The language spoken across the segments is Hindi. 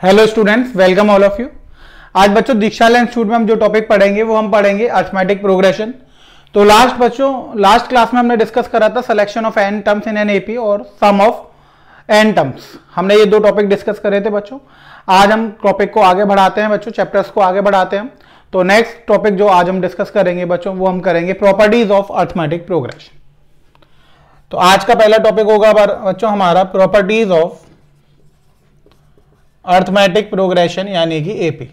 Hello students, welcome all of you. आज बच्चों दीक्षाला इंस्टीट्यूट में हम जो टॉपिक पढ़ेंगे वो हम पढ़ेंगे अरिथमेटिक प्रोग्रेशन। तो लास्ट क्लास में हमने डिस्कस करा था selection of n terms in an AP और सम ऑफ एन टर्म्स। हमने ये दो टॉपिक डिस्कस करे थे बच्चों। आज हम टॉपिक को आगे बढ़ाते हैं बच्चों, चैप्टर्स को आगे बढ़ाते हैं। तो नेक्स्ट टॉपिक जो आज हम डिस्कस करेंगे बच्चों वो हम करेंगे प्रॉपर्टीज ऑफ अरिथमेटिक प्रोग्रेशन। तो आज का पहला टॉपिक होगा बच्चों हमारा प्रॉपर्टीज ऑफ अरिथमेटिक प्रोग्रेशन यानी कि एपी।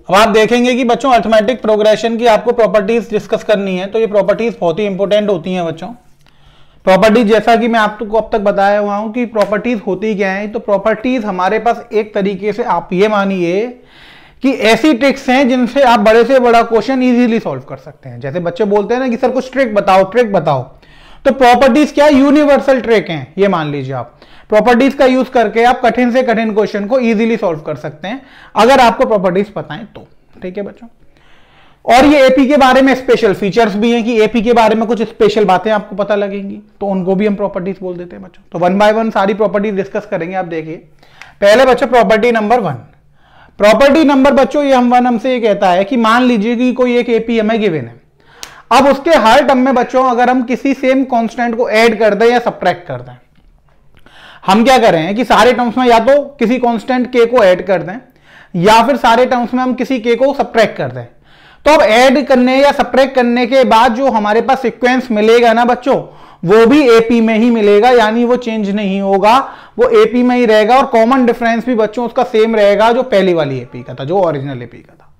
अब आप देखेंगे कि बच्चों अरिथमेटिक प्रोग्रेशन की आपको प्रॉपर्टीज डिस्कस करनी है, तो ये प्रॉपर्टीज बहुत ही इंपॉर्टेंट होती हैं बच्चों। प्रॉपर्टीज जैसा कि मैं आपको अब तक बताया हुआ हूं कि प्रॉपर्टीज होती क्या है। तो प्रॉपर्टीज हमारे पास एक तरीके से आप ये मानिए कि ऐसी ट्रिक्स हैं जिनसे आप बड़े से बड़ा क्वेश्चन इजीली सॉल्व कर सकते हैं। जैसे बच्चे बोलते हैं ना कि सर कुछ ट्रिक बताओ, तो प्रॉपर्टीज क्या यूनिवर्सल ट्रिक हैं। ये मान लीजिए आप प्रॉपर्टीज का यूज करके आप कठिन से कठिन क्वेश्चन को इजीली सॉल्व कर सकते हैं अगर आपको प्रॉपर्टीज पता है तो। ठीक है बच्चों, और ये एपी के बारे में स्पेशल फीचर्स भी हैं कि एपी के बारे में कुछ स्पेशल बातें आपको पता लगेंगी, तो उनको भी हम प्रॉपर्टीज बोल देते हैं बच्चों। तो वन बाय वन सारी प्रॉपर्टीज डिस्कस करेंगे। आप देखिए पहले बच्चों property number one. Property number बच्चों ये हमसे ये कहता है कि मान लीजिए कि कोई एक एपी हमें गिवन है। अब उसके हर टर्म में बच्चों अगर हम किसी सेम कांस्टेंट को ऐड कर दें या सब्ट्रैक्ट कर दें, हम क्या करें कि सारे टर्म्स में या तो किसी कांस्टेंट के को ऐड कर दें या फिर सारे टर्म्स में हम किसी के को सब्ट्रैक्ट कर दें। तो अब ऐड करने या सब्ट्रैक्ट करने के बाद जो हमारे पास सीक्वेंस मिलेगा ना बच्चों, वो भी एपी में ही मिलेगा, यानी वो चेंज नहीं होगा, वो एपी में ही रहेगा। और कॉमन डिफरेंस भी बच्चों उसका सेम रहेगा जो पहली वाली एपी का था, जो ओरिजिनल एपी का था।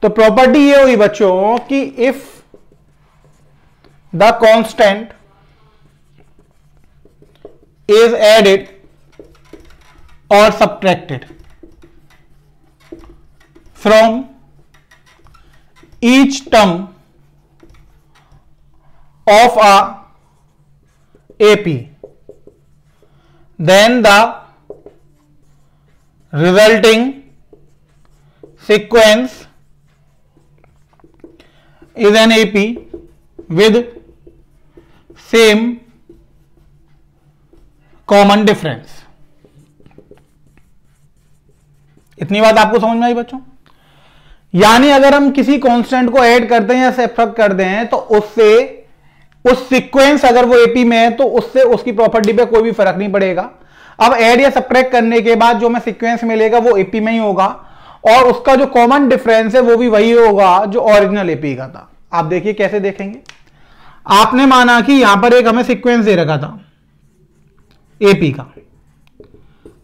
तो प्रॉपर्टी ये हुई बच्चों कि if the constant is added or subtracted from each term of a AP, then the resulting sequence is an AP with same common difference. इतनी बात आपको समझ में आई बच्चों? यानी अगर हम किसी कांस्टेंट को ऐड करते हैं या सब्ट्रैक्ट कर दें तो उससे उस सीक्वेंस अगर वो एपी में है तो उससे उसकी प्रॉपर्टी पे कोई भी फर्क नहीं पड़ेगा। अब ऐड या सब्ट्रैक्ट करने के बाद जो हमें सीक्वेंस मिलेगा वो एपी में ही होगा और उसका जो कॉमन डिफरेंस है वो भी वही होगा जो ओरिजिनल एपी का था। आप देखिए कैसे देखेंगे। आपने माना कि यहां पर एक हमें सीक्वेंस दे रखा था एपी का,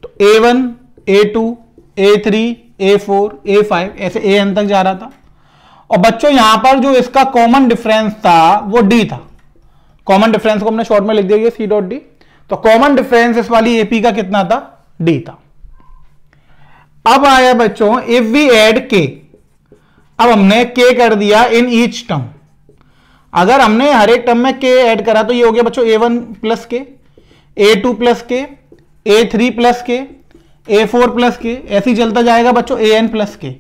तो A1, A2, A3, A4, A5 ऐसे AN तक जा रहा था। और बच्चों यहां पर जो इसका कॉमन डिफरेंस था वो D था। कॉमन डिफरेंस को हमने शॉर्ट में लिख दिया C डॉट D। तो कॉमन डिफरेंस इस वाली एपी का कितना था? D था। अब आया बच्चों इफ वी ऐड K। अब हमने K कर दिया इन ईच टर्म। अगर हमने हर एक टर्म में k ऐड करा तो ये हो गया बच्चों A1 प्लस के, A2 प्लस के, A3 प्लस के, A4 प्लस के, ऐसे ही चलता जाएगा बच्चों AN प्लस के।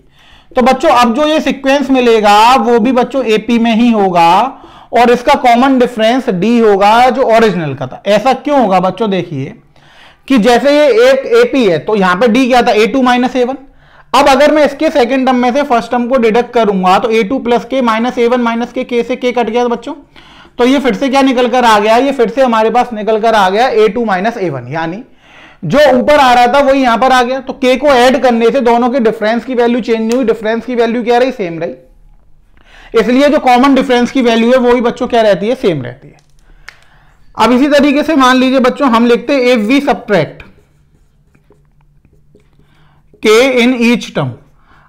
तो बच्चों अब जो ये सीक्वेंस मिलेगा वो भी बच्चों एपी में ही होगा और इसका कॉमन डिफरेंस D होगा जो ओरिजिनल का था। ऐसा क्यों होगा बच्चों? देखिए कि जैसे ये एक एपी है तो यहां पर D क्या था? A2 minus A1। अब अगर मैं इसके सेकंड टर्म में से फर्स्ट टर्म को डिडक्ट करूंगा तो A2 प्लस के माइनस A1 माइनस के K से K कट गया बच्चों। तो ये फिर से क्या निकल कर आ गया? ये फिर से हमारे पास निकल कर आ गया A2 माइनस A1, यानी जो ऊपर आ रहा था वही यहां पर आ गया। तो K को ऐड करने से दोनों के डिफरेंस की वैल्यू चेंज नहीं हुई, डिफरेंस की वैल्यू क्या रही? सेम रही। इसलिए जो कॉमन डिफरेंस की वैल्यू है वो भी बच्चों क्या रहती है? सेम रहती है। अब इसी तरीके से मान लीजिए बच्चों हम लिखते हैं if we subtract K in each term.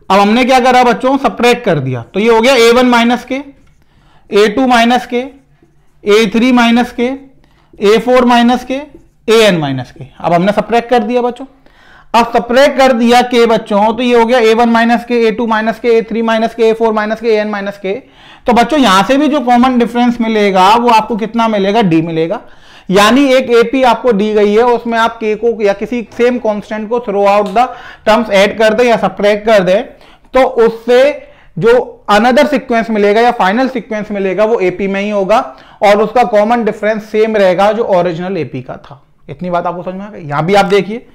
अब हमने क्या करा बच्चों? सब्ट्रैक्ट कर दिया। तो ये हो गया A1 माइनस के, A2 माइनस के, A3 माइनस के, A4 माइनस के, AN माइनस के। अब हमने सब्ट्रैक्ट कर दिया बच्चों। अब सब्ट्रैक्ट कर दिया K बच्चों तो ये हो गया A1 माइनस के, A2 माइनस के, A3 माइनस के, A4 माइनस के, AN माइनस के। तो बच्चों यहां से भी जो कॉमन डिफरेंस मिलेगा वो आपको कितना मिलेगा? D मिलेगा। यानी एक एपी आपको दी गई है उसमें आप के को या किसी सेम कांस्टेंट को through out the terms add कर दे या सब्ट्रैक्ट कर दे तो उससे जो अनदर सीक्वेंस मिलेगा या फाइनल सीक्वेंस मिलेगा वो एपी में ही होगा और उसका कॉमन डिफरेंस सेम रहेगा जो ओरिजिनल एपी का था। इतनी बात आपको समझ में आ गई। यहां भी आप देखिए,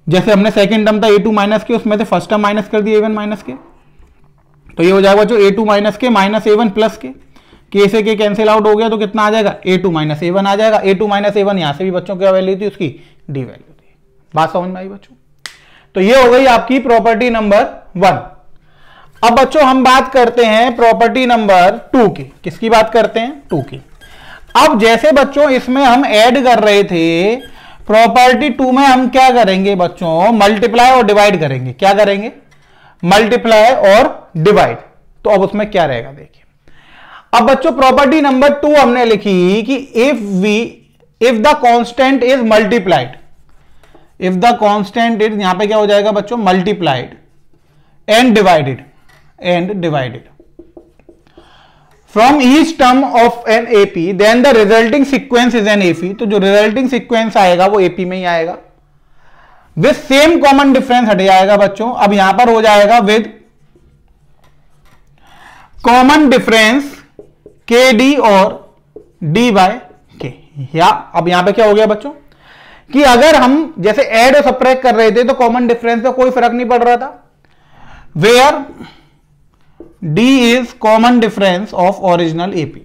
जैसे हमने सेकंड टर्म था a2 माइनस के, उसमें से फर्स्ट टर्म माइनस कर दिया a1 माइनस के, तो ये हो जाएगा जो a2 माइनस के माइनस a1 प्लस के से के कैंसिल आउट हो गया तो कितना आ जाएगा a2 माइनस a1 आ जाएगा। a2 माइनस a1 यहां से भी बच्चों क्या वैल्यू थी उसकी, डी वैल्यू थी। बात समझ में आई बच्चों? तो ये हो गई आपकी प्रॉपर्टी नंबर 1। अब बच्चों हम बात करते हैं प्रॉपर्टी नंबर 2 की। किसकी बात करते हैं? 2 की। अब जैसे बच्चों इसमें हम ऐड कर रहे थे, प्रॉपर्टी 2 में हम क्या करेंगे बच्चों, मल्टीप्लाई और डिवाइड करेंगे। क्या करेंगे? मल्टीप्लाई और डिवाइड। तो अब उसमें क्या रहेगा देखिए। अब बच्चों प्रॉपर्टी नंबर 2 हमने लिखी कि if the constant is multiplied, if the constant is, यहां पे क्या हो जाएगा बच्चों, multiplied and divided from each term of an AP, then the resulting sequence is an AP. तो जो रिजल्टिंग सीक्वेंस आएगा वो एपी में ही आएगा। विद सेम कॉमन डिफरेंस हट जाएगा बच्चों। अब यहां पर हो जाएगा विद कॉमन डिफरेंस के डी और डी बाय के। या अब यहां पे क्या हो गया बच्चों कि अगर हम जैसे ऐड और सब्ट्रैक्ट कर रहे थे तो कॉमन डिफरेंस में कोई फर्क नहीं पड़ रहा था। Where D is common difference of original AP.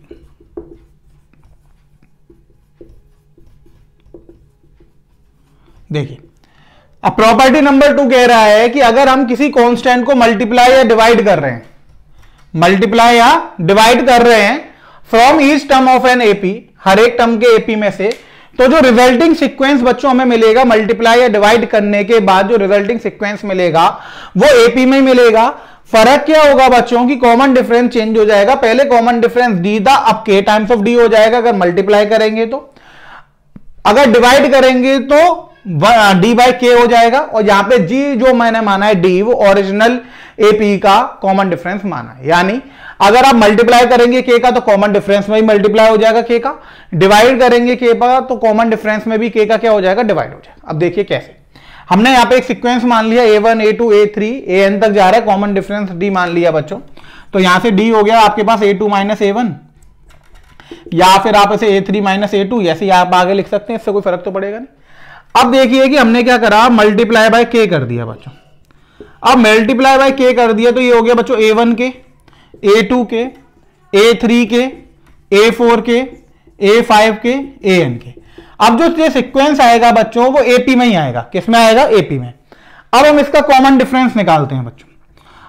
देखिए अब प्रॉपर्टी नंबर 2 कह रहा है कि अगर हम किसी कांस्टेंट को मल्टीप्लाई या डिवाइड कर रहे हैं, मल्टीप्लाई या डिवाइड कर रहे हैं from each term of an AP, हर एक टर्म के एपी में से, तो जो रिजल्टिंग सीक्वेंस बच्चों हमें मिलेगा मल्टीप्लाई या डिवाइड करने के बाद, जो रिजल्टिंग सीक्वेंस मिलेगा वो एपी में ही मिलेगा। फर्क क्या होगा बच्चों की कॉमन डिफरेंस चेंज हो जाएगा। पहले कॉमन डिफरेंस डी था, अब के टाइम्स ऑफ डी हो जाएगा अगर मल्टीप्लाई करेंगे तो। अगर डिवाइड करेंगे तो डी बाई के हो जाएगा। और यहां पे जी जो मैंने माना है डी, वो ओरिजिनल एपी का कॉमन डिफरेंस माना है। यानी अगर आप मल्टीप्लाई करेंगे के का तो कॉमन डिफरेंस में ही मल्टीप्लाई हो जाएगा के का, डिवाइड करेंगे के का तो कॉमन डिफरेंस में भी के का क्या हो जाएगा, डिवाइड हो जाएगा। अब देखिए कैसे, हमने यहां पे एक सीक्वेंस मान लिया a1 a2 a3 an तक जा रहा है, कॉमन डिफरेंस डी मान लिया बच्चों। तो यहां से डी हो गया आपके पास a2 माइनस a1, या फिर आप इसे a3 माइनस a2 ऐसे आप आगे लिख सकते हैं, इससे कोई फर्क तो पड़ेगा नहीं। अब देखिए कि हमने क्या करा, मल्टीप्लाई बाय के कर दिया बच्चों। अब मल्टीप्लाई बाय के कर दिया तो ये हो गया बच्चों a1 के, a2 के, a3 के, a4 के, a5 के, an के। अब जो ये सीक्वेंस आएगा बच्चों वो एपी में ही आएगा। किस में आएगा? एपी में। अब हम इसका कॉमन डिफरेंस निकालते हैं बच्चों।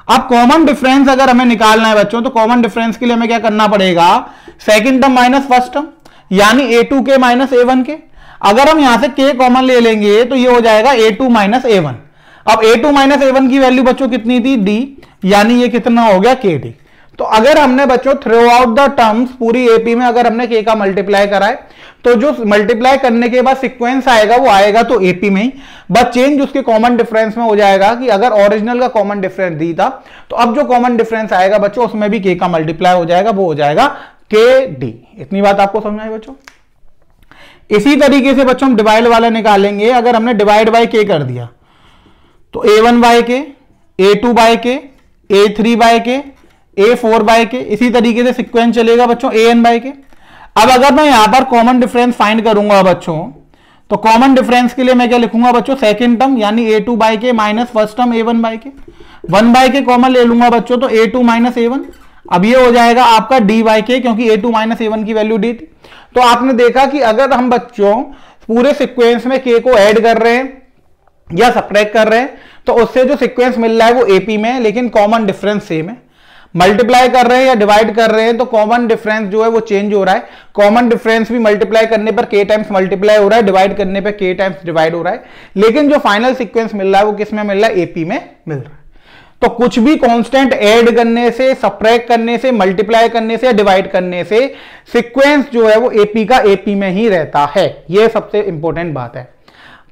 अब कॉमन डिफरेंस अगर हमें निकालना है बच्चों तो कॉमन डिफरेंस के लिए हमें क्या करना पड़ेगा, second term minus first term, यानी a2 के माइनस a1 के। अगर हम यहां से k कॉमन ले लेंगे तो ये हो जाएगा a2 माइनस a1। अब a2 माइनस a1 की वैल्यू बच्चों कितनी थी, d, यानी ये कितना हो गया kd। तो अगर हमने बच्चों थ्रू आउट द टर्म्स पूरी एपी में अगर हमने k का मल्टीप्लाई करा है तो जो मल्टीप्लाई करने के बाद सीक्वेंस आएगा वो आएगा तो एपी में ही, बस चेंज उसके कॉमन डिफरेंस में हो जाएगा कि अगर ओरिजिनल का कॉमन डिफरेंस दी था तो अब जो कॉमन डिफरेंस आएगा बच्चों उसमें भी k का मल्टीप्लाई हो जाएगा, वो हो जाएगा kd। इतनी बात आपको समझ आई बच्चों? इसी तरीके से बच्चों हम डिवाइड वाला निकालेंगे। अगर हमने डिवाइड बाय k कर दिया तो a1 बाय के, a2 बाय के, a3 बाय के, a4 बाय के, इसी तरीके से सीक्वेंस चलेगा बच्चों an बाय के। अब अगर मैं यहां पर कॉमन डिफरेंस फाइंड करूंगा बच्चों तो कॉमन डिफरेंस के लिए मैं क्या लिखूंगा बच्चों, सेकंड टर्म यानी a2 बाय के minus first term a1 bye के, 1 बाय के कॉमन ले लूंगा बच्चों तो a2 माइनस a1। अब ये हो जाएगा आपका d बाय के, क्योंकि a2 माइनस a1 की वैल्यू d थी। तो आपने देखा कि अगर हम बच्चों पूरे सीक्वेंस में k को ऐड कर रहे हैं या सब्ट्रैक्ट कर रहे हैं तो उससे जो सीक्वेंस मिल रहा है वो एपी में, लेकिन कॉमन डिफरेंस सेम है। मल्टीप्लाई कर रहे हैं या डिवाइड कर रहे हैं तो कॉमन डिफरेंस जो है वो चेंज हो रहा है। कॉमन डिफरेंस भी मल्टीप्लाई करने पर k टाइम्स मल्टीप्लाई हो रहा है, डिवाइड करने पर k टाइम्स डिवाइड हो रहा है, लेकिन जो फाइनल सीक्वेंस मिल रहा है वो किस में मिल रहा है, एपी में मिल रहा है। तो कुछ भी कांस्टेंट ऐड करने से, सब्ट्रैक्ट करने से, मल्टीप्लाई करने से या डिवाइड करने से सीक्वेंस जो है वो एपी का एपी में ही रहता है। यह सबसे इंपॉर्टेंट बात है।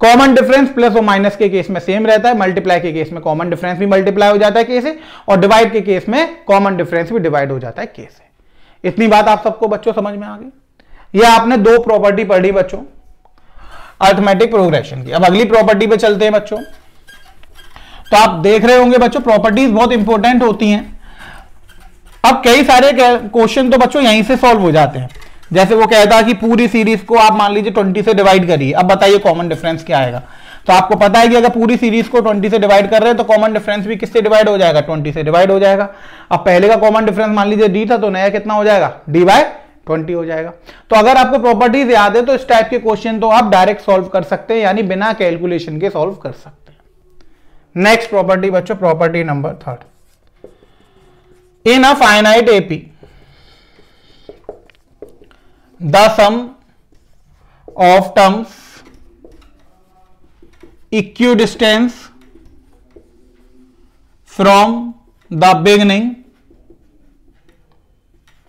कॉमन डिफरेंस प्लस और माइनस के केस में सेम रहता है, मल्टीप्लाई के केस में कॉमन डिफरेंस भी मल्टीप्लाई हो जाता है के से, और डिवाइड के केस में कॉमन डिफरेंस भी डिवाइड हो जाता है के से। इतनी बात आप सबको बच्चों समझ में आ गई। यह आपने 2 प्रॉपर्टी पढ़ी बच्चों अरिथमेटिक प्रोग्रेशन की। अब अगली प्रॉपर्टी पे चलते हैं बच्चों। तो आप देख रहे होंगे बच्चों प्रॉपर्टीज बहुत इंपॉर्टेंट होती हैं। अब कई सारे क्वेश्चन तो बच्चों यहीं से सॉल्व हो जाते हैं। जैसे वो कहता है कि पूरी सीरीज को आप मान लीजिए 20 से डिवाइड करिए, अब बताइए कॉमन डिफरेंस क्या आएगा। तो आपको पता है कि अगर पूरी सीरीज को 20 से डिवाइड कर रहे हैं तो कॉमन डिफरेंस भी किससे डिवाइड हो जाएगा, 20 से डिवाइड हो जाएगा। अब पहले का कॉमन डिफरेंस मान लीजिए d था, तो नया कितना हो जाएगा, d/20 हो जाएगा। तो अगर आपको प्रॉपर्टीज याद है तो इस टाइप के क्वेश्चन तो आप डायरेक्ट सॉल्व कर सकते हैं, यानी बिना कैलकुलेशन के सॉल्व कर सकते हैं। नेक्स्ट प्रॉपर्टी बच्चों, property number 3, in a finite AP the sum of terms equidistant from the beginning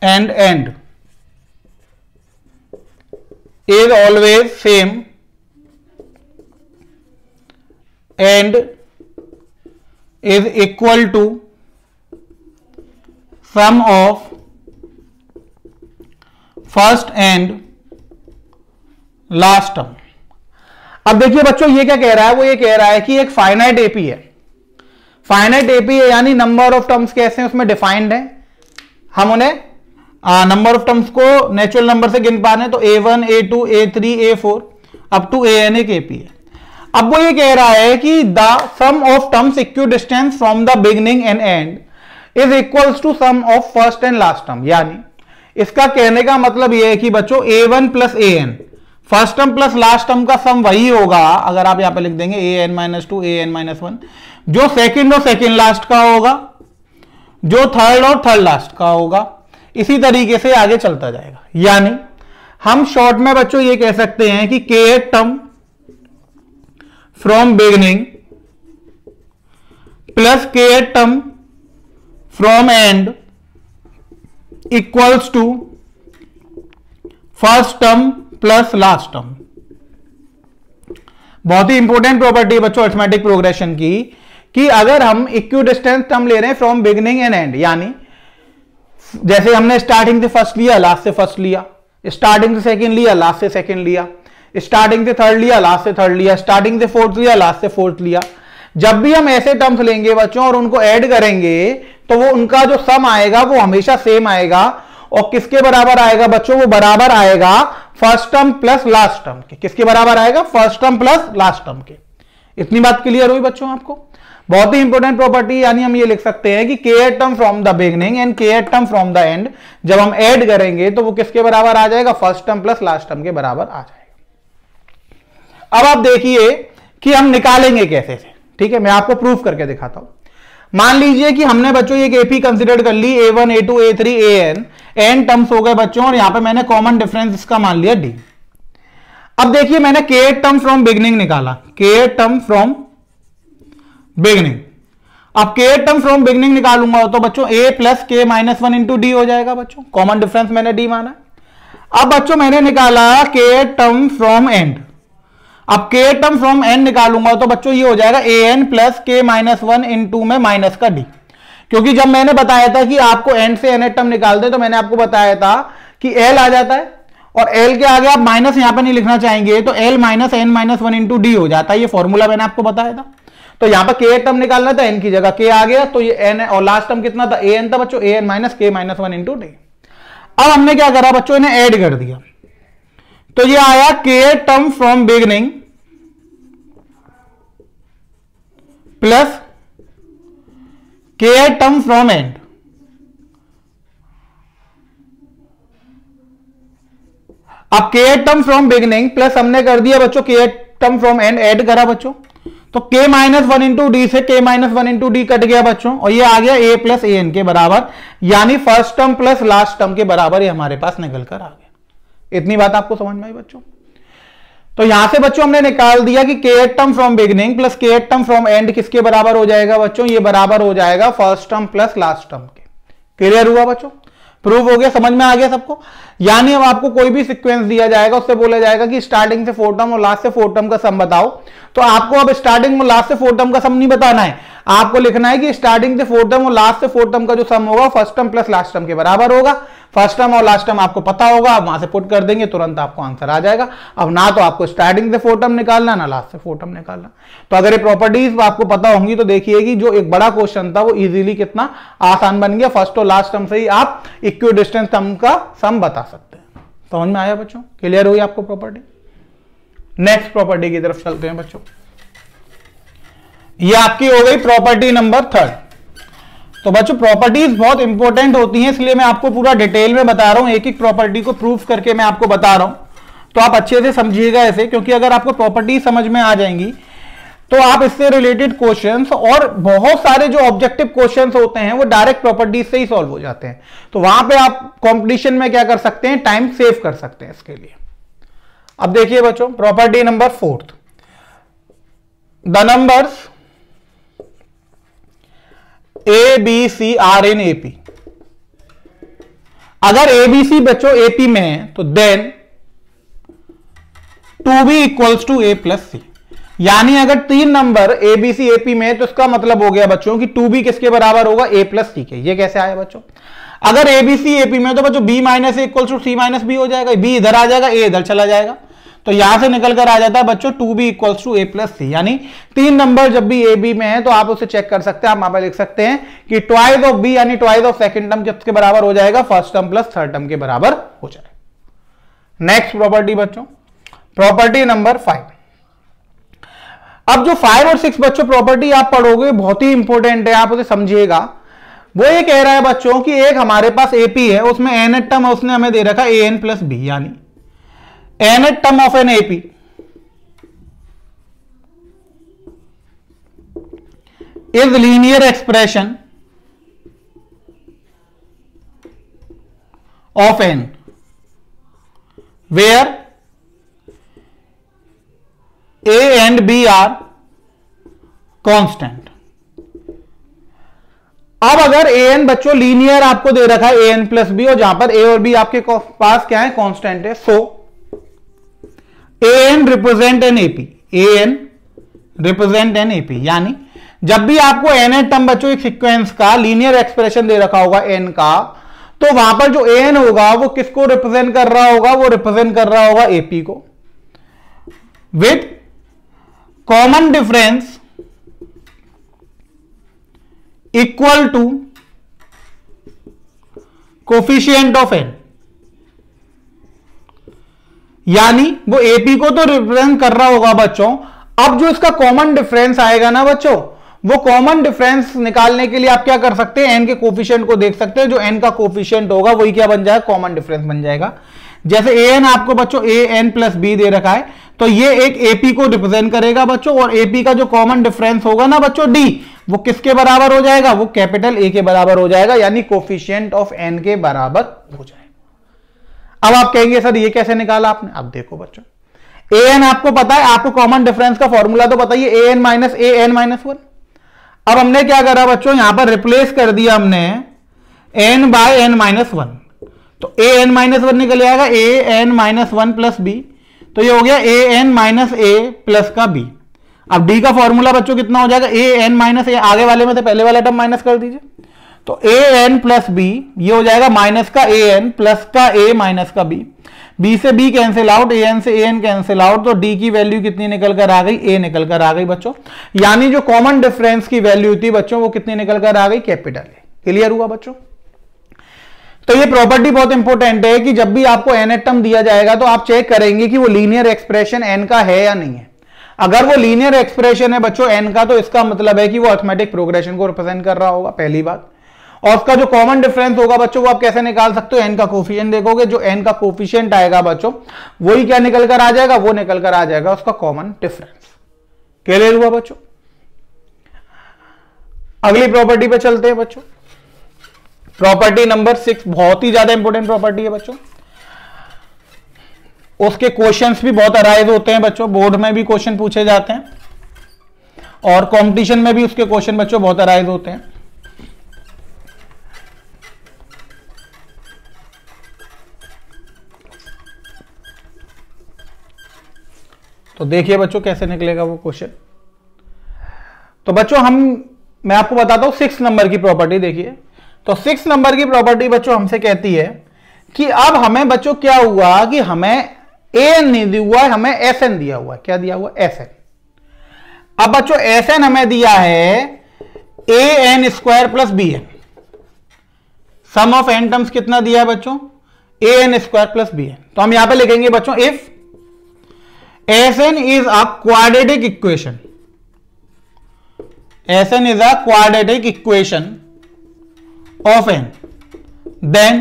and end is always same and is equal to sum of first and last term. अब देखिए बच्चों ये क्या कह रहा है, वो ये कह रहा है कि एक फाइनाइट एपी है, फाइनाइट एपी है यानी नंबर ऑफ टर्म्स कैसे हैं उसमें डिफाइंड है। हम उन्हें नंबर ऑफ टर्म्स को नेचुरल नंबर से गिन पाने, तो a1 a2 a3 a4 up to an एक एपी है। अब वो ये कह रहा है कि the sum of terms equidistant from the beginning and end is equals to sum of first and last term. यानी इसका कहने का मतलब यह है कि बच्चों a1 plus an first term plus last term का सम वही होगा, अगर आप यहां पे लिख देंगे an-2 an-1, जो सेकंड और सेकंड लास्ट का होगा, जो थर्ड और थर्ड लास्ट का होगा, इसी तरीके से आगे चलता जाएगा। यानी हम शॉर्ट में बच्चों ये कह सकते हैं कि kth term from beginning plus kth term from end equals to first term plus last term. बहुत ही इंपॉर्टेंट प्रॉपर्टी है बच्चों अरिथमेटिक प्रोग्रेशन की, कि अगर हम इक्विडिस्टेंस टर्म ले रहे हैं फ्रॉम बिगिनिंग एंड एंड, यानी जैसे हमने स्टार्टिंग से फर्स्ट लिया लास्ट से फर्स्ट लिया, स्टार्टिंग से सेकंड लिया लास्ट से सेकंड लिया, स्टार्टिंग से थर्ड लिया लास्ट से थर्ड लिया, स्टार्टिंग से फोर्थ लिया लास्ट से फोर्थ लिया। जब भी हम ऐसे टर्म्स लेंगे बच्चों और उनको ऐड करेंगे तो वो उनका जो सम आएगा वो हमेशा सेम आएगा, और किसके बराबर आएगा बच्चों, वो बराबर आएगा first term plus last term के। किसके बराबर आएगा, first term plus last term के। इतनी बात क्लियर हुई बच्चों आपको। बहुत ही इंपॉर्टेंट प्रॉपर्टी, यानी हम ये लिख सकते हैं कि kth term from the beginning and kth term from the end जब हम ऐड करेंगे तो वो किसके बराबर आ जाएगा, first term plus last term के बराबर आ जाएगा। अब आप देखिए कि हम निकालेंगे कैसे से, ठीक है, मैं आपको प्रूफ करके दिखाता हूं। मान लीजिए कि हमने बच्चों एक एपी कंसीडर कर ली, a1 a2 a3 an, n terms हो गए बच्चों, और यहां पे मैंने कॉमन डिफरेंस इसका मान लिया d। अब देखिए मैंने kth टर्म फ्रॉम बिगिनिंग निकाला, kth टर्म फ्रॉम बिगिनिंग। अब kth टर्म फ्रॉम बिगिनिंग निकालूंगा तो बच्चों a plus k minus 1 into D हो जाएगा बच्चों, कॉमन डिफरेंस मैंने d माना। अब बच्चों मैंने निकाला kth टर्म फ्रॉम एंड, अब k टर्म फ्रॉम n निकालूंगा तो बच्चों ये हो जाएगा an plus k minus 1 into में माइनस का d। क्योंकि जब मैंने बताया था कि आपको n से n टर्म निकाल दे तो मैंने आपको बताया था कि l आ जाता है, और l के आगे आप माइनस यहां पे नहीं लिखना चाहेंगे तो l minus n minus 1 into D हो जाता है। ये फॉर्मूला मैंने आपको बताया था। तो यहां पर k टर्म निकालना था, n की जगह k आ गया, तो ये n और लास्ट टर्म कितना था, an था बच्चों, an minus k minus 1 into D. अब हमने क्या करा बच्चों, इन्हें ऐड कर दिया, तो ये आया k term from beginning plus kth term from and. अब kth term from beginning plus हमने कर दिया बच्चों kth term from and, add करा बच्चों, तो k माइनस 1 इंटू डी से k minus 1 into D cut गया बच्चों, और ये आ गया a प्लस an के बराबर, यानी first term plus last term के बराबर ये हमारे पास निकल कर आ गया। इतनी बात आपको समझ में आई बच्चों। तो यहां से बच्चों हमने निकाल दिया कि kth term from beginning plus kth term from and किसके बराबर हो जाएगा बच्चों, ये बराबर हो जाएगा first term plus last term के। क्लियर हुआ बच्चों, प्रूव हो गया, समझ में आ गया सबको। यानी अब आपको कोई भी सीक्वेंस दिया जाएगा, उससे बोला जाएगा कि स्टार्टिंग से 4 टर्म और लास्ट से 4 टर्म का सम बताओ, तो आपको अब स्टार्टिंग और लास्ट से 4 टर्म का सम नहीं बताना है, आपको लिखना है कि स्टार्टिंग से फोर्थ टर्म और लास्ट से फोर्थ टर्म का जो सम होगा first term plus last term के बराबर होगा। फर्स्ट टर्म और लास्ट टर्म आपको पता होगा, आप वहां से पुट कर देंगे, तुरंत आपको आंसर आ जाएगा। अब ना तो आपको स्टार्टिंग से फोर्थ टर्म निकालना, ना लास्ट से फोर्थ टर्म निकालना। तो अगर ये प्रॉपर्टीज आपको पता होंगी तो देखिए कि जो एक बड़ा क्वेश्चन था वो इजीली कितना आसान बन गया। फर्स्ट और लास्ट टर्म से ही आप इक्वी डिस्टेंस टर्म का सम बता सकते हैं। समझ में आया बच्चों? क्लियर हुई आपको प्रॉपर्टी? नेक्स्ट प्रॉपर्टी की तरफ चलते हैं बच्चों। ये आपकी हो गई प्रॉपर्टी नंबर 3। तो बच्चों प्रॉपर्टीज बहुत इंपॉर्टेंट होती हैं, इसलिए मैं आपको पूरा डिटेल में बता रहा हूं, एक एक प्रॉपर्टी को प्रूफ करके मैं आपको बता रहा हूं। तो आप अच्छे से समझिएगा ऐसे, क्योंकि अगर आपको प्रॉपर्टी समझ में आ जाएंगी तो आप इससे रिलेटेड क्वेश्चंस और बहुत सारे जो ऑब्जेक्टिव क्वेश्चंस होते हैं वो डायरेक्ट प्रॉपर्टीज से ही सॉल्व हो जाते हैं। तो वहां पे आप कंपटीशन में क्या कर सकते हैं, टाइम सेव कर सकते हैं इसके लिए। अब देखिए बच्चों property number 4, the numbers A B C are in AP. अगर एबीसी बच्चों एपी में है तो then 2b equals to A plus C. यानी अगर 3 नंबर एबीसी एपी में है तो इसका मतलब हो गया बच्चों कि 2b किसके बराबर होगा, ए प्लस सी के। ये कैसे आया बच्चों? अगर एबीसी एपी में तो बच्चों b minus A equals to C minus B हो जाएगा, b इधर आ जाएगा, a इधर चला जाएगा, तो यहां से निकल कर आ जाता है बच्चों 2b equals to A plus C. यानी 3 नंबर जब भी ए बी में है तो आप उसे चेक कर सकते हैं। आप वहां पर लिख सकते हैं कि ट्वाइस ऑफ बी यानी ट्वाइस ऑफ सेकंड टर्म किसके बराबर हो जाएगा, first term plus third term के बराबर हो जाएगा। नेक्स्ट प्रॉपर्टी बच्चों, प्रॉपर्टी नंबर 5। अब जो 5 और 6 बच्चों प्रॉपर्टी आप पढ़ोगे बहुत ही इंपॉर्टेंट है, आप उसे समझिएगा। वो ये कह रहा है बच्चों कि एक हमारे पास एपी है, उसमें एन टर्म उसने हमें दे रखा ए एन प्लस बी, यानी nth term of an AP is linear expression of n where a and b are constant। अब अगर ए एन बच्चों लीनियर आपको दे रखा है ए एन प्लस बी, और जहां पर ए और बी आपके पास क्या है, कांस्टेंट है, so N represent an AP, N represent an AP. यानी जब भी आपको एन टर्म बच्चों एक सीक्वेंस का लीनियर एक्सप्रेशन दे रखा होगा एन का, तो वहां पर जो एन होगा वो किसको रिप्रेजेंट कर रहा होगा, वो रिप्रेजेंट कर रहा होगा एपी को, with common difference equal to coefficient of N. यानी वो एपी को तो रिप्रेजेंट कर रहा होगा बच्चों। अब जो इसका कॉमन डिफरेंस आएगा ना बच्चों, वो कॉमन डिफरेंस निकालने के लिए आप क्या कर सकते हैं, एन के कोफिशिएंट को देख सकते हैं। जो एन का कोफिशिएंट होगा वही क्या बन जाएगा, कॉमन डिफरेंस बन जाएगा। जैसे ए एन आपको बच्चों ए एन प्लस बी दे रखा है, तो ये एक एपी को रिप्रेजेंट करेगा बच्चों, और एपी का जो कॉमन डिफरेंस होगा ना बच्चों डी, वो किसके बराबर हो जाएगा, वो कैपिटल ए के बराबर हो जाएगा, यानी कोफिशिएंट ऑफ एन के बराबर हो जाएगा। अब आप कहेंगे सर ये कैसे निकाला आपने? अब देखो बच्चों, ए एन आपको पता है, आपको कॉमन डिफरेंस का फॉर्मूला तो बताइए, A N minus A N minus 1। अब हमने क्या करा बच्चों, यहां पर रिप्लेस कर दिया हमने एन बाय एन माइनस 1, तो ए एन माइनस 1 निकल जाएगा A N minus 1 plus B, तो ये हो गया A N minus A plus का बी। अब डी का फॉर्मूला बच्चों कितना हो जाएगा, ए एन माइनस ए, आगे वाले में से पहले वाला टर्म माइनस कर दीजिए, तो ए एन प्लस बी, ये हो जाएगा माइनस का ए एन प्लस का ए माइनस का बी, बी से B cancel out, A N से ए एन कैंसिल आउट, तो डी की वैल्यू कितनी निकल कर आ गई, ए निकल कर आ गई बच्चों। यानी जो कॉमन डिफरेंस की वैल्यू थी बच्चों वो कितनी निकल कर आ गई, कैपिटल ए। क्लियर हुआ बच्चों? तो ये प्रॉपर्टी बहुत इंपॉर्टेंट है कि जब भी आपको एन टर्म दिया जाएगा तो आप चेक करेंगे कि वो लीनियर एक्सप्रेशन एन का है या नहीं है। अगर वो लीनियर एक्सप्रेशन है बच्चों एन का, तो इसका मतलब है कि वो अरिथमेटिक प्रोग्रेशन को रिप्रेजेंट कर रहा होगा, पहली बात। और उसका जो कॉमन डिफरेंस होगा बच्चों वो आप कैसे निकाल सकते हो, एन का कोफिशिएंट देखोगे, जो एन का कोफिशिएंट आएगा बच्चों वही क्या निकल कर आ जाएगा, वो निकल कर आ जाएगा उसका कॉमन डिफरेंस। क्लियर हुआ बच्चों? अगली प्रॉपर्टी पे चलते हैं बच्चों, प्रॉपर्टी नंबर 6, बहुत ही ज्यादा इंपॉर्टेंट प्रॉपर्टी है बच्चों। उसके क्वेश्चंस भी बहुत अराइज होते हैं बच्चों, बोर्ड में भी क्वेश्चन पूछे जाते हैं और कंपटीशन में भी उसके क्वेश्चन बच्चों बहुत अराइज होते हैं। तो देखिए बच्चों कैसे निकलेगा वो क्वेश्चन। तो बच्चों हम मैं आपको बताता हूं 6 नंबर की प्रॉपर्टी। देखिए, तो 6 नंबर की प्रॉपर्टी बच्चों हमसे कहती है कि अब हमें बच्चों क्या हुआ कि हमें an नहीं दिया हुआ है, हमें sn दिया हुआ है। क्या दिया हुआ? sn। अब बच्चों sn हमें दिया है an square plus bn। Sum of n terms कितना दिया है बच्चों? an square plus bn। तो हम यहां पे लिखेंगे बच्चों if sn is a quadratic equation, sn is a quadratic equation of n, then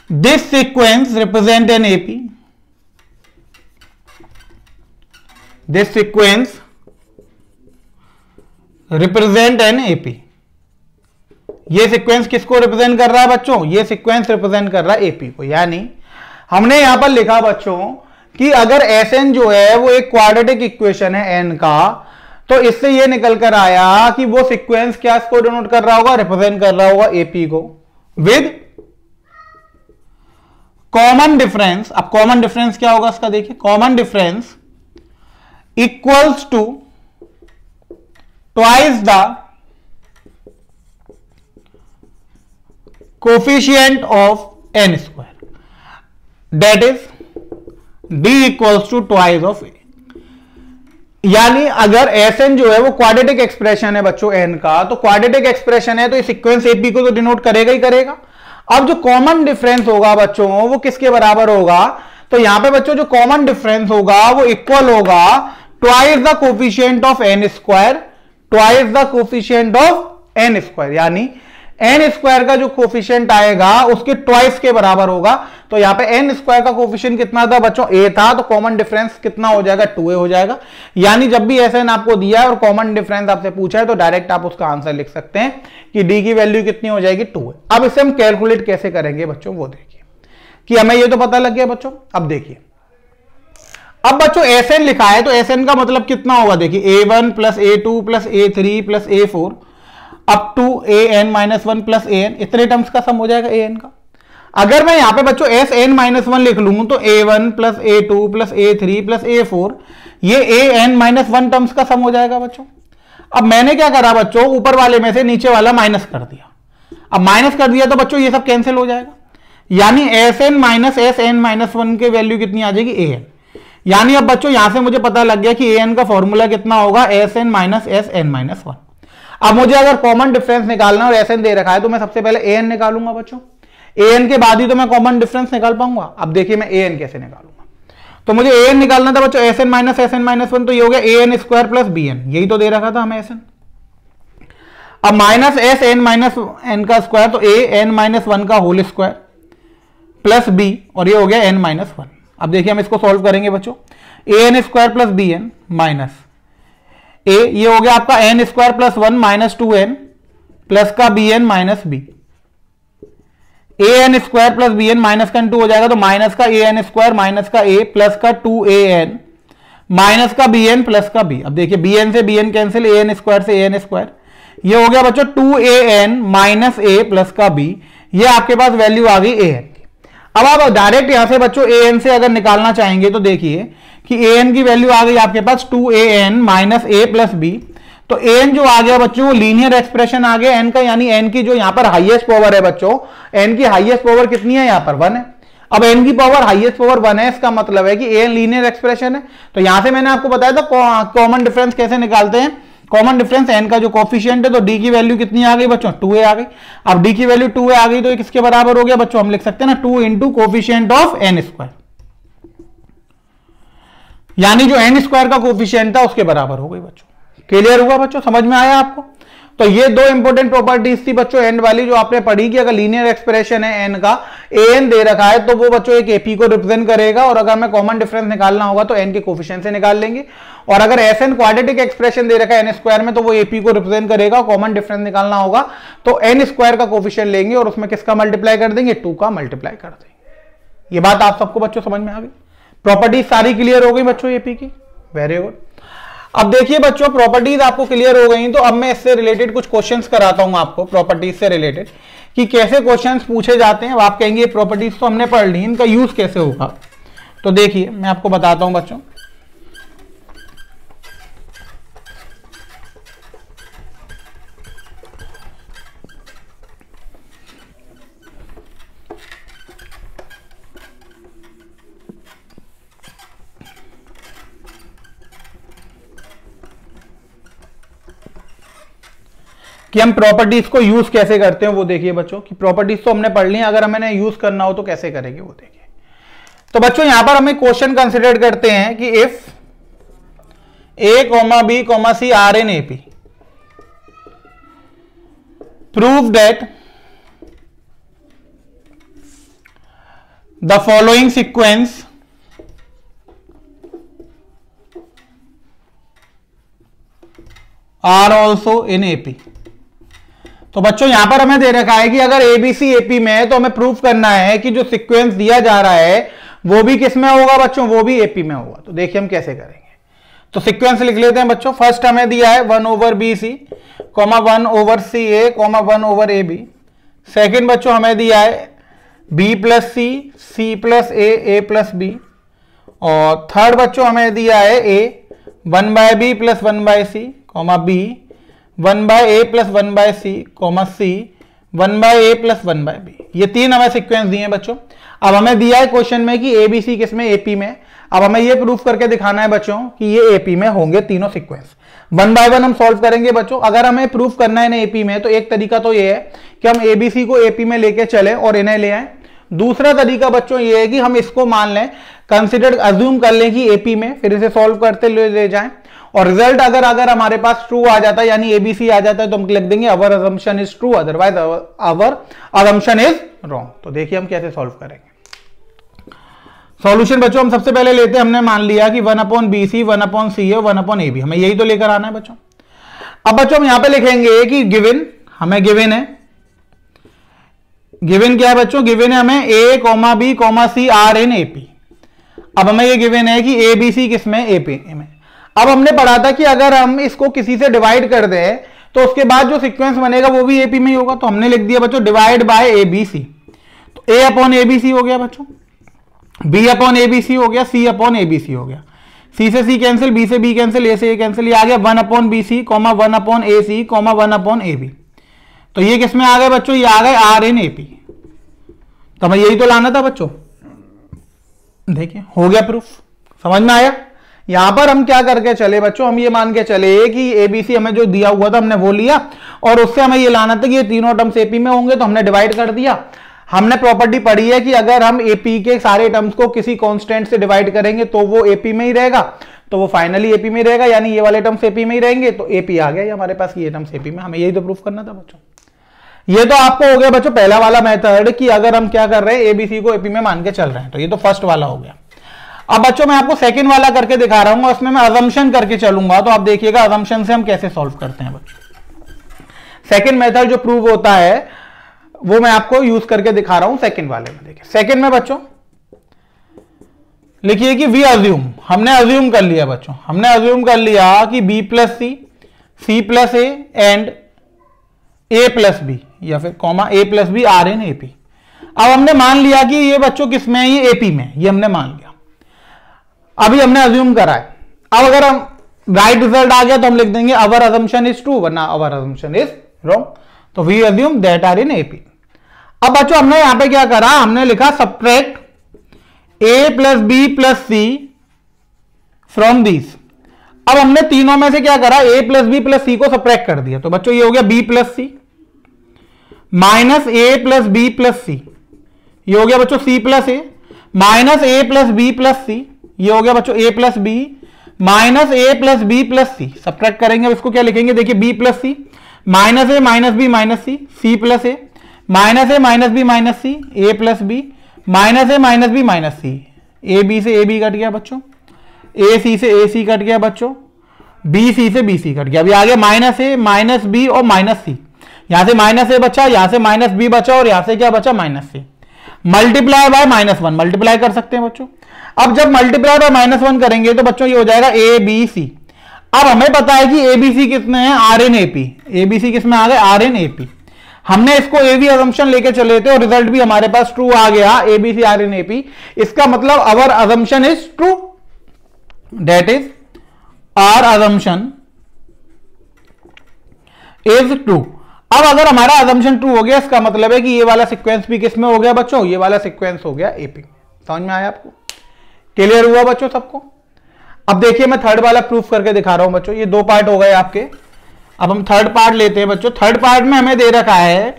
this sequence represent an AP. This sequence represent an AP. ये सीक्वेंस किसको रिप्रेजेंट कर रहा है बच्चों? ये सीक्वेंस रिप्रेजेंट कर रहा है एपी को। यानी हमने यहां पर लिखा बच्चों कि अगर Sn जो है वो एक क्वाड्रेटिक इक्वेशन है n का, तो इससे ये निकल कर आया कि वो सीक्वेंस क्या इसको डिनोट कर रहा होगा? रिप्रेजेंट कर रहा होगा एपी को विद कॉमन डिफरेंस। अब कॉमन डिफरेंस क्या होगा इसका? देखिए, common difference equals to twice the coefficient of N square, that is D equals to twice of A. यानी अगर Sn जो है वो क्वाड्रेटिक एक्सप्रेशन है बच्चों n का, तो क्वाड्रेटिक एक्सप्रेशन है तो ये सीक्वेंस एपी को तो डिनोट करेगा ही करेगा। अब जो कॉमन डिफरेंस होगा बच्चों वो किसके बराबर होगा? तो यहां पे बच्चों जो कॉमन डिफरेंस होगा वो इक्वल होगा twice the coefficient of n square, twice the coefficient of n square. यानी n स्क्वायर का जो कोफिशिएंट आएगा उसके ट्वाइस के बराबर होगा। तो यहां पे n स्क्वायर का कोफिशिएंट कितना था बच्चों? a था, तो कॉमन डिफरेंस कितना हो जाएगा? 2a हो जाएगा। यानी जब भी Sn आपको दिया है और कॉमन डिफरेंस आपसे पूछा है तो डायरेक्ट आप उसका आंसर लिख सकते हैं कि d की वैल्यू कितनी हो जाएगी? 2a। अब इसे हम कैलकुलेट कैसे करेंगे बच्चों वो देखिए, कि हमें ये तो पता लग गया बच्चों। अब देखिए, अब बच्चों Sn लिखा है तो Sn का मतलब कितना होगा? देखिए, a1 plus a2 plus a3 plus a4 up to an-1 plus an, इतने टर्म्स का सम हो जाएगा an का। अगर मैं यहां पे बच्चों Sn-1 लिख लूं तो a1 plus a2 plus a3 plus a4, ये an-1 टर्म्स का सम हो जाएगा बच्चों। अब मैंने क्या करा बच्चों? ऊपर वाले में से नीचे वाला माइनस कर दिया। अब माइनस कर दिया तो बच्चों ये सब कैंसिल हो जाएगा। यानी Sn माइनस Sn-1 की वैल्यू कितनी आ जाएगी? an। यानी अब बच्चों यहां से मुझे पता लग गया कि an का फॉर्मूला कितना होगा? Sn minus Sn-1। अब मुझे अगर कॉमन डिफरेंस निकालना और Sn दे रखा है तो मैं सबसे पहले an निकालूंगा बच्चों। an के बाद ही तो मैं कॉमन डिफरेंस निकाल पाऊंगा। अब देखिए मैं an कैसे निकालूंगा। तो मुझे an निकालना था बच्चों Sn माइनस Sn-1, तो ये हो गया an स्क्वायर प्लस bn, यही तो दे रखा था हमें Sn। अब माइनस Sn माइनस n का स्क्वायर, तो an-1 का होल स्क्वायर प्लस b, और ये हो गया n-1। अब देखिए हम इसको सॉल्व करेंगे बच्चों। an square plus bn minus a, ये हो गया आपका n square plus 1 minus 2n plus का bn minus b। an square plus bn minus का 2 हो जाएगा, तो माइनस का an स्क्वायर माइनस का a प्लस का 2an माइनस का bn प्लस का b। अब देखिए bn से bn कैंसिल, an स्क्वायर से an स्क्वायर, ये हो गया बच्चों 2an माइनस a प्लस का b। ये आपके पास वैल्यू आ गई an की। अब आप डायरेक्ट यहां से बच्चों an से अगर निकालना चाहेंगे तो देखिए कि an की वैल्यू आ गई आपके पास 2an minus a plus b। तो an जो आ गया बच्चों वो लीनियर एक्सप्रेशन आ गया n का, यानी n की जो यहां पर हाईएस्ट पावर है बच्चों, n की हाईएस्ट पावर कितनी है? यहां पर 1 है। अब n की पावर हाईएस्ट पावर 1 है, इसका मतलब है कि an लीनियर एक्सप्रेशन है। तो यहां से मैंने आपको बताया था कॉमन डिफरेंस कैसे निकालते हैं। कॉमन डिफरेंस n का जो कोफिशिएंट है, तो d की वैल्यू कितनी आ गई बच्चों? 2a आ गई। अब d की वैल्यू 2a आ गई तो ये किसके बराबर हो गया बच्चों? हम लिख सकते हैं ना 2 into coefficient of n square, यानी जो n स्क्वायर का कोफिशिएंट था उसके बराबर हो गई बच्चों। क्लियर हुआ बच्चों? समझ में आया आपको? तो ये दो इंपॉर्टेंट प्रॉपर्टीज थी बच्चों एंड वाली जो आपने पढ़ी कि अगर लीनियर एक्सप्रेशन है n का, an दे रखा है तो वो बच्चों एक AP को रिप्रेजेंट करेगा, और अगर मैं कॉमन डिफरेंस निकालना होगा तो n के कोफिशिएंट से निकाल लेंगे। और अगर Sn क्वाड्रेटिक एक्सप्रेशन दे रखा है n स्क्वायर में तो वो AP को रिप्रेजेंट करेगा। कॉमन डिफरेंस निकालना होगा तो n स्क्वायर का कोफिशिएंट लेंगे और उसमें किसका मल्टीप्लाई कर देंगे? 2 का मल्टीप्लाई कर देंगे। ये बात आप सबको बच्चों समझ में आ गई? प्रॉपर्टीज सारी क्लियर हो गई बच्चों AP की? Very good. अब देखिए बच्चों प्रॉपर्टीज आपको क्लियर हो गई, तो अब मैं इससे रिलेटेड कुछ क्वेश्चंस कराता हूं आपको प्रॉपर्टीज से रिलेटेड कि कैसे क्वेश्चंस पूछे जाते हैं। अब आप कहेंगे ये प्रॉपर्टीज तो हमने पढ़ ली, इनका यूज कैसे होगा? तो देखिए मैं आपको बताता हूं बच्चों। कि हम प्रॉपर्टीज को यूज कैसे करते हैं वो देखिए बच्चों, कि प्रॉपर्टीज तो हमने पढ़ ली, अगर हमें यूज करना हो तो कैसे करेंगे वो देखिए। तो बच्चों यहां पर हमें क्वेश्चन कंसिडर करते हैं कि if A, B, C are in AP, prove that the following sequence are also in AP। तो बच्चों यहां पर हमें दे रखा है कि अगर ABC AP में है तो हमें प्रूफ करना है कि जो सीक्वेंस दिया जा रहा है वो भी किस में होगा बच्चों, वो भी AP में होगा। तो देखिए हम कैसे करेंगे। तो सीक्वेंस लिख लेते हैं बच्चों। फर्स्ट हमें दिया है 1/BC, 1/CA, 1/AB। सेकंड बच्चों हमें दिया है B+C, C+A, A+B। और थर्ड बच्चों हमें दिया है A 1/B + 1/C, B 1/A + 1/C, C 1/A + 1/B। ये तीन हमें सीक्वेंस दिए हैं बच्चों। अब हमें दिया है क्वेश्चन में कि ABC किसमें, AP में। अब हमें ये प्रूफ करके दिखाना है बच्चों कि ये AP में होंगे तीनों सीक्वेंस। 1 बाय 1 हम सॉल्व करेंगे बच्चों। अगर हमें प्रूफ करना है ना AP में, तो एक तरीका तो ये है कि हम ABC को AP में लेके चले और इन्हें ले आए। दूसरा तरीका बच्चों ये है कि हम इसको मान लें, कंसिडर अज्यूम कर लें कि AP में, फिर इसे सॉल्व करते ले जाएं और रिजल्ट अगर हमारे पास ट्रू आ जाता है यानी ABC आ जाता है तो हम लिख देंगे our assumption is true, otherwise our assumption is wrong. तो देखिए हम कैसे सॉल्व करेंगे। सॉल्यूशन बच्चों हम सबसे पहले लेते हैं, हमने मान लिया कि 1/BC, 1/CA, 1/AB, हमें यही तो लेकर आना है बच्चों। अब बच्चों हम यहां पे लिखेंगे कि गिवन, हमें गिवन है, गिवन क्या है बच्चों, गिवन है हमें A, B, C are in AP। अब हमें ये गिवन है कि ABC किसमें, AP में। अब हमने पढ़ा था कि अगर हम इसको किसी से डिवाइड कर दें तो उसके बाद जो सीक्वेंस बनेगा वो भी AP में ही होगा। तो हमने लिख दिया बच्चों डिवाइड बाय ABC। तो A/ABC हो गया बच्चों, B/ABC हो गया, C/ABC हो गया, C से C कैंसिल, B से B कैंसिल, A से A कैंसिल, ये आ गया 1/BC, 1/AC, 1/AB। तो ये किसमें आ गए बच्चों, ये आ गए R इन AP। तो हमें यही तो लाना था बच्चों। देखिए हो गया प्रूफ, समझ में आया। यहां पर हम क्या करके चले बच्चों, हम ये मान के चले कि ABC हमें जो दिया हुआ था हमने वो लिया और उससे हमें ये लाना था कि ये तीनों टर्म्स AP में होंगे, तो हमने डिवाइड कर दिया। हमने प्रॉपर्टी पढ़ी है कि अगर हम AP के सारे टर्म्स को किसी कांस्टेंट से डिवाइड करेंगे तो वो AP में ही रहेगा, तो वो फाइनली AP में रहेगा, यानी ये वाले टर्म्स AP में ही रहेंगे। तो AP आ गया हमारे पास, ये टर्म्स AP में, हमें यही तो प्रूफ करना था बच्चों। ये तो आपको हो गया बच्चों पहला वाला मेथड कि अगर हम क्या कर रहे हैं ABC को AP में मान के चल रहे हैं। तो ये तो फर्स्ट वाला हो गया। अब बच्चों मैं आपको सेकंड वाला करके दिखा रहा हूं, उसमें मैं अजम्पशन करके चलूंगा। तो आप देखिएगा अजम्पशन से हम कैसे सॉल्व करते हैं बच्चों। सेकंड मेथड जो प्रूव होता है वो मैं आपको यूज करके दिखा रहा हूं सेकंड वाले में। देखिए सेकंड में बच्चों लिखिए कि वी अज्यूम, हमने अज्यूम कर लिया बच्चों, हमने अज्यूम कर लिया कि B+C, C+A एंड A+B या फिर A+B आर इन AP। अब हमने मान लिया कि ये बच्चों किसमें है, ये AP में, ये हमने मान लिया। अभी हमने अज्यूम करा है। अब अगर हम राइट रिजल्ट आ गया तो हम लिख देंगे अवर अजम्पशन इज ट्रू, वरना अवर अजम्पशन इज रॉन्ग। तो we assume that are in AP। अब बच्चों हमने यहां पे क्या करा, हमने लिखा सब्ट्रैक्ट A+B+C फ्रॉम दीज। अब हमने तीनों में से क्या करा, A+B+C को सब्ट्रैक्ट कर दिया। तो बच्चों ये हो गया B+C माइनस A+B+C, ये हो गया बच्चों C+A माइनस A+B+C, ये हो गया बच्चों A+B माइनस A+B+C। सब्ट्रैक्ट करेंगे, अब इसको क्या लिखेंगे, देखिए B+C minus A minus B minus C, C+A minus A minus B minus C, A+B minus A minus B minus C। AB से AB कट गया बच्चों, AC से AC कट गया बच्चों, BC से BC कट गया। अभी आ गया माइनस A माइनस B और माइनस C। यहां से माइनस A बचा, यहां से माइनस B बचा और यहां से क्या बचा, minus C। Multiply by -1, multiply कर सकते हैं बच्चों। अब जब मल्टीप्लाई बाय -1 करेंगे तो बच्चों ये हो जाएगा ABC। अब हमें पता है कि ABC किसमें है, आर इन AP। ABC किसमें आ गए, आर इन AP। हमने इसको AB अजम्पशन लेके चले थे और रिजल्ट भी हमारे पास ट्रू आ गया, ABC आर इन AP। इसका मतलब our assumption is true, that is our assumption is true. अब अगर हमारा अजम्पशन ट्रू हो गया, इसका मतलब है कि ये वाला सीक्वेंस भी किसमें हो गया बच्चों, ये वाला सीक्वेंस हो गया AP। समझ में आया आपको, क्लियर हुआ बच्चों सबको। अब देखिए मैं थर्ड वाला प्रूफ करके दिखा रहा हूं बच्चों। ये दो पार्ट हो गए आपके, अब हम थर्ड पार्ट लेते हैं बच्चों। थर्ड पार्ट में हमें दे रखा है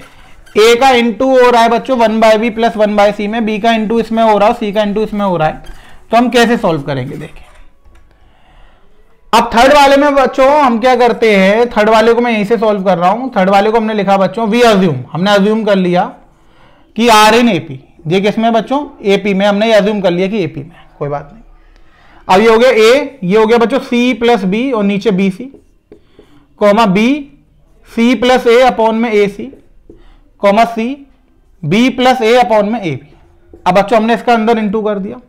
ए का इंटू हो रहा है बच्चों 1/b प्लस 1/c में, बी का इंटू इसमें हो रहा है, सी का इंटू इसमें हो रहा है। तो हम कैसे सॉल्व करेंगे देखिए। अब थर्ड वाले में बच्चों हम क्या करते हैं, थर्ड वाले को मैं यहीं से सॉल्व कर रहा हूं। थर्ड वाले को हमने लिखा बच्चों वी अज्यूम, हमने अज्यूम कर लिया कि आर इन एपी, ये किसमें बच्चों एपी में, हमने अज्यूम कर लिया कि एपी में, कोई बात नहीं। अब ये हो गया ए, ये हो गया बच्चों सी प्लस बी और नीचे B C, comma B C plus A upon में A C, comma C B plus A upon में ए बी। अब बच्चों हमने इसका अंदर इंटू कर दिया,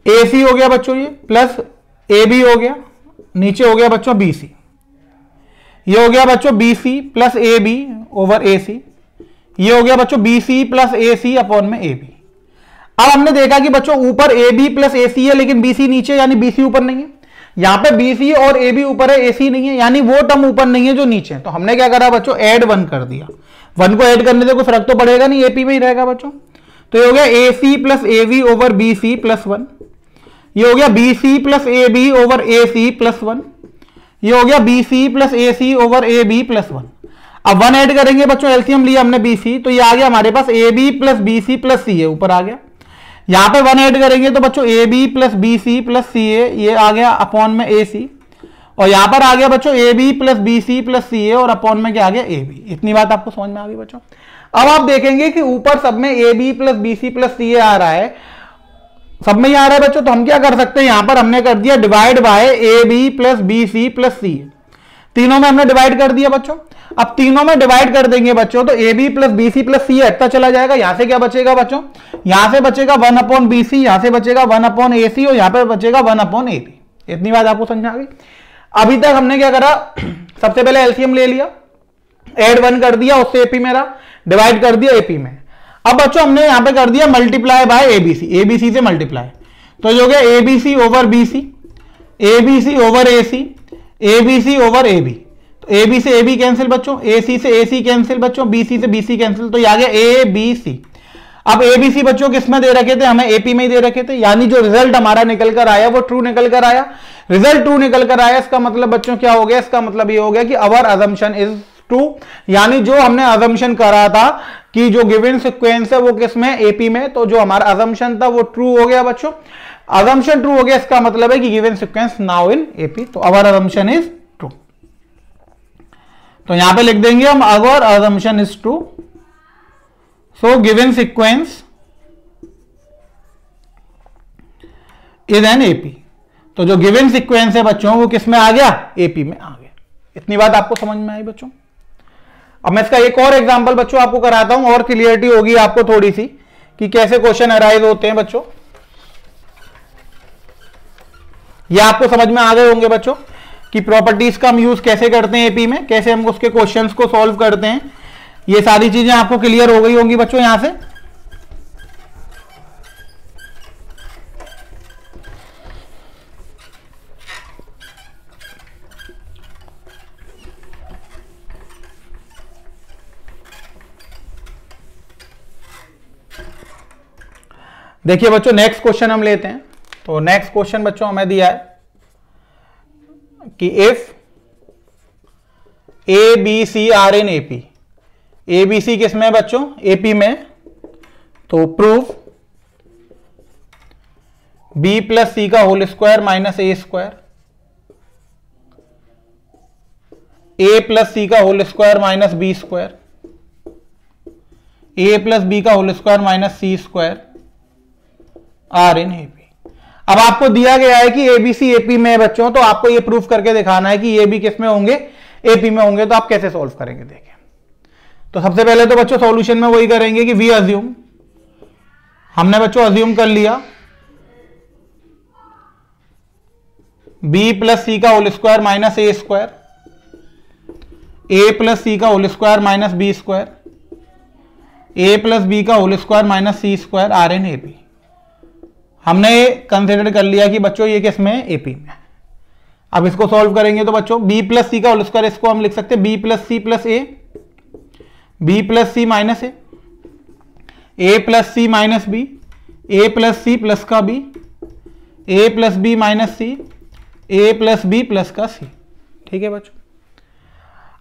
ए सी हो गया बच्चों ये, प्लस ए बी हो गया, नीचे हो गया बच्चों बी सी, ये हो गया बच्चों B C plus A B over A C, ये हो गया बच्चों B C plus A C upon में ए बी। अब हमने देखा कि बच्चों ऊपर ए बी प्लस ए सी है लेकिन बी सी नीचे, यानी बी सी ऊपर नहीं है। यहां पे बी सी और ए बी ऊपर है, ए सी नहीं है, यानी वो टर्म ऊपर नहीं है जो नीचे है। तो हमने क्या करा बच्चों, ऐड 1 कर दिया। 1 को ऐड करने से कोई फर्क तो पड़ेगा नहीं, एपी में ही रहेगा बच्चों। तो ये हो गया A C plus A B over B C plus 1, ये हो गया B C plus A B over A C plus 1, ये हो गया B C plus A C over A B plus 1। अब 1 ऐड करेंगे बच्चों, एलसीएम लिया हमने बी सी, तो ये आ गया हमारे पास A B plus B C plus C A, ऊपर आ गया। यहां पे 1 ऐड करेंगे तो बच्चों A B plus B C plus C A, ये आ गया अपॉन में ए सी, और यहां पर आ गया बच्चों A B plus B C plus C a और अपॉन में क्या आ गया ए बी। इतनी बात आपको समझ में आ गई बच्चों। अब आप देखेंगे कि ऊपर सब में A B plus B C plus C a आ रहा है, सब में ही आ रहा है बच्चों। तो हम क्या कर सकते हैं, यहां पर हमने कर दिया divide by a B plus B C plus C a, तीनों में हमने डिवाइड कर दिया बच्चों। अब तीनों में डिवाइड कर देंगे बच्चों तो A B plus B C plus c हटता चला जाएगा। यहां से क्या बचेगा बच्चों, यहां से बचेगा 1 अपॉन बी सी, यहां से बचेगा 1 अपॉन ए सी और यहां पर बचेगा 1 अपॉन ए बी। इतनी बात आपको समझ आ गई। अभी तक हमने क्या करा, सबसे पहले एलसीएम ले लिया, ऐड 1 कर दिया, उससे एपी मेरा डिवाइड कर दिया एपी में। अब बच्चों हमने यहां पे कर दिया मल्टीप्लाई बाय एबीसी, एबीसी से मल्टीप्लाई, तो जो गया ABC over BC, ABC over AC, ABC over AB. तो ए बी से ए बी कैंसिल बच्चों, ए सी से ए सी कैंसिल बच्चों, बी सी से बी सी कैंसिल, तो ये आ गया ए बी सी। अब ए बी सी बच्चों किसमें दे रखे थे, हमें एपी में ही दे रखे थे, यानी जो रिजल्ट हमारा निकल कर आया वो ट्रू निकल कर आया। रिजल्ट ट्रू निकल कर आया, इसका मतलब बच्चों क्या हो गया, इसका मतलब ये हो गया कि अवर अजम्पशन इज ट्रू, यानी जो हमने अजम्पशन करा था कि जो गिवन सीक्वेंस है वो किसमें, एपी में, तो जो हमारा अजम्पशन था वो ट्रू हो गया बच्चों। अजम्पशन ट्रू हो गया, इसका मतलब है कि given sequence now in AP, तो अवर अजम्पशन इज ट्रू। तो यहां पे लिख देंगे हम our assumption is true, so given sequence is an AP. तो जो गिवन सीक्वेंस है बच्चों वो किसमें आ गया, एपी में आ गया। इतनी बात आपको समझ में आई बच्चों। अब मैं इसका एक और एग्जांपल बच्चों आपको कराता हूं, और क्लियरिटी होगी आपको थोड़ी सी कि कैसे क्वेश्चन अराइज होते हैं बच्चों। ये आपको समझ में आ गए होंगे बच्चों कि प्रॉपर्टीज का हम यूज कैसे करते हैं एपी में, कैसे हम उसके क्वेश्चंस को सॉल्व करते हैं। ये सारी चीजें आपको क्लियर हो गई होंगी बच्चों यहां से। देखिए बच्चों नेक्स्ट क्वेश्चन हम लेते हैं। तो नेक्स्ट क्वेश्चन बच्चों हमें दिया है कि if A B C are in AP, A B C किसमें बच्चों, एपी में, तो प्रूव बी प्लस सी का whole square minus a square, a plus c का whole square minus b square, a plus b का whole square minus c square are in AP. अब आपको दिया गया है कि एबीसी एपी में है बच्चों, तो आपको ये प्रूफ करके दिखाना है कि ये भी किस में होंगे, एपी में होंगे। तो आप कैसे सॉल्व करेंगे देखिए। तो सबसे पहले तो बच्चों सॉल्यूशन में वही करेंगे कि वी अज्यूम, हमने बच्चों अज्यूम कर लिया बी प्लस सी का whole square minus a square, a plus c का whole square minus b square, a plus b का whole square minus c square are in AP. हमने कंसिडर कर लिया कि बच्चों ये किसमें है, एपी में। अब इसको सॉल्व करेंगे तो बच्चों बी प्लस सी का होल स्क्वायर, इसको हम लिख सकते हैं B plus C plus A, B plus C minus A plus C minus B, A plus C plus का बी, ए प्लस बी माइनस सी, ए प्लस बी प्लस का सी। ठीक है बच्चों।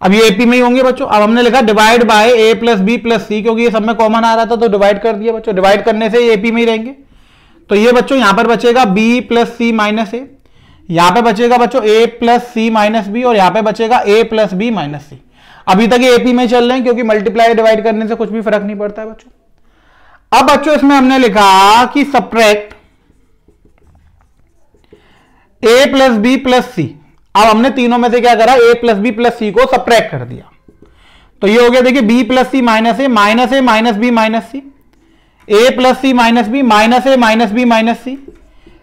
अब ये एपी में ही होंगे बच्चों। अब हमने लिखा divide by a plus b plus c, क्योंकि ये सब में कॉमन आ रहा था तो डिवाइड कर दिया बच्चों। डिवाइड करने से ये एपी में ही रहेंगे। तो ये बच्चों यहां पर बचेगा बी प्लस सी माइनस ए, यहां पे बचेगा बच्चों ए प्लस सी माइनस बी, और यहां पे बचेगा ए प्लस बी माइनस सी। अभी तक ये एपी में चल रहे हैं क्योंकि मल्टीप्लाई डिवाइड करने से कुछ भी फर्क नहीं पड़ता है बच्चों। अब बच्चों इसमें हमने लिखा कि सब्ट्रैक्ट ए प्लस बी प्लस सी। अब हमने तीनों में से क्या करा, ए प्लस बी प्लस सी को सब्ट्रैक्ट कर दिया। तो ये हो गया देखिए बी प्लस सी माइनस ए माइनस बी माइनस सी, ए प्लस सी माइनस बी माइनस ए माइनस बी माइनस सी,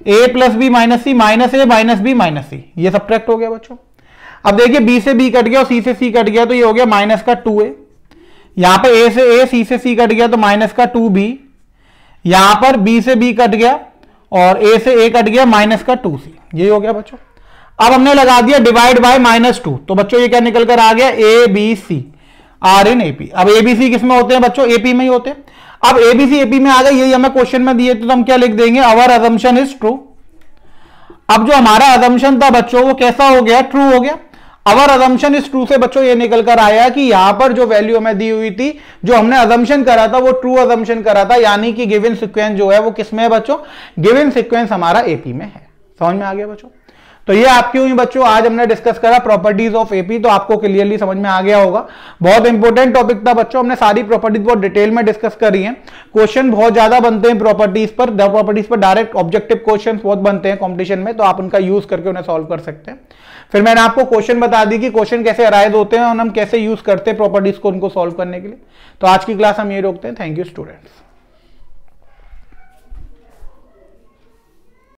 ए प्लस बी माइनस सी माइनस ए माइनस बी माइनस सी। ये सब्ट्रैक्ट हो गया बच्चों। अब देखिए बी से बी कट गया और सी से सी कट गया, तो ये हो गया माइनस का 2a। यहां पर ए से ए, सी से सी कट गया तो माइनस का 2b। यहां पर बी से बी कट गया और ए से ए कट गया माइनस का 2c। ये हो गया बच्चों। अब हमने लगा दिया डिवाइड बाय -2, तो बच्चों ये क्या निकल कर आ गया, A B C are in AP. अब ए बी सी किस में होते हैं बच्चों, एपी में ही होते हैं। अब एबीसी एपी में आ गए, यही हमें क्वेश्चन में दिए, तो हम क्या लिख देंगे, अवर अजम्पशन इज ट्रू। अब जो हमारा अजम्पशन था बच्चों वो कैसा हो गया, ट्रू हो गया। अवर अजम्पशन इज ट्रू से बच्चों ये निकल कर आया कि यहां पर जो वैल्यू हमें दी हुई थी, जो हमने अजम्पशन करा था वो ट्रू अजम्पशन करा था, यानी कि गिवन सीक्वेंस जो है वो किसमें है बच्चों, गिवन सीक्वेंस हमारा एपी में है। समझ में आ गया बच्चों। तो ये आपकी हुई बच्चों, आज हमने डिस्कस करा प्रॉपर्टीज ऑफ एपी, तो आपको क्लियरली समझ में आ गया होगा। बहुत इंपॉर्टेंट टॉपिक था बच्चों, हमने सारी प्रॉपर्टीज बहुत डिटेल में डिस्कस करी हैं। क्वेश्चन बहुत ज्यादा बनते हैं प्रॉपर्टीज पर डायरेक्ट ऑब्जेक्टिव क्वेश्चन बहुत बनते हैं कॉम्पिटिशन में, तो आप उनका यूज करके उन्हें सॉल्व कर सकते हैं। फिर मैंने आपको क्वेश्चन बता दी कि क्वेश्चन कैसे अराइज होते हैं और हम कैसे यूज करते हैं प्रॉपर्टीज को उनको सॉल्व करने के लिए। तो आज की क्लास हम ये रोकते हैं। Thank you students.